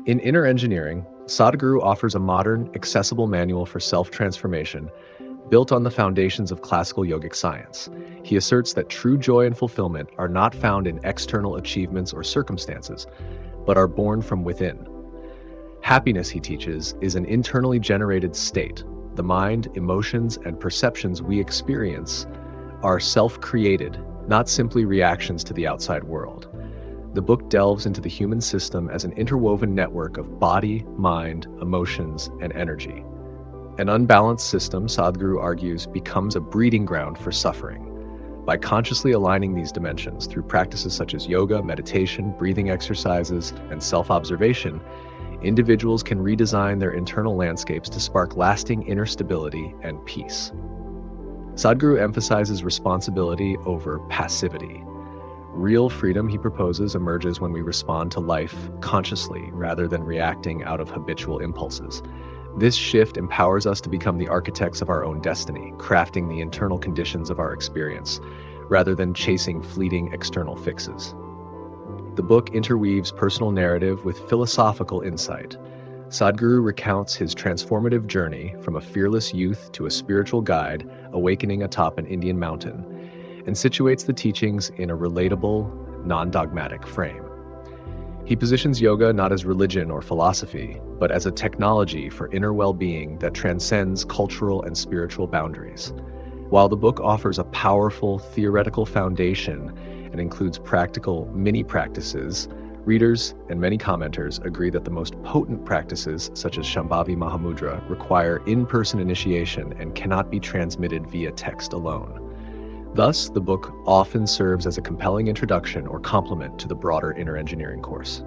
In Inner Engineering, Sadhguru offers a modern, accessible manual for self-transformation built on the foundations of classical yogic science. He asserts that true joy and fulfillment are not found in external achievements or circumstances, but are born from within. Happiness, he teaches, is an internally generated state. The mind, emotions, and perceptions we experience are self-created, not simply reactions to the outside world. The book delves into the human system as an interwoven network of body, mind, emotions, and energy. An unbalanced system, Sadhguru argues, becomes a breeding ground for suffering. By consciously aligning these dimensions through practices such as yoga, meditation, breathing exercises, and self-observation, individuals can redesign their internal landscapes to spark lasting inner stability and peace. Sadhguru emphasizes responsibility over passivity. Real freedom, he proposes, emerges when we respond to life consciously rather than reacting out of habitual impulses. This shift empowers us to become the architects of our own destiny, crafting the internal conditions of our experience, rather than chasing fleeting external fixes. The book interweaves personal narrative with philosophical insight. Sadhguru recounts his transformative journey from a fearless youth to a spiritual guide awakening atop an Indian mountain, and situates the teachings in a relatable, non-dogmatic frame. He positions yoga not as religion or philosophy, but as a technology for inner well-being that transcends cultural and spiritual boundaries. While the book offers a powerful theoretical foundation and includes practical mini-practices, readers and many commenters agree that the most potent practices, such as Shambhavi Mahamudra, require in-person initiation and cannot be transmitted via text alone. Thus, the book often serves as a compelling introduction or complement to the broader Inner Engineering course.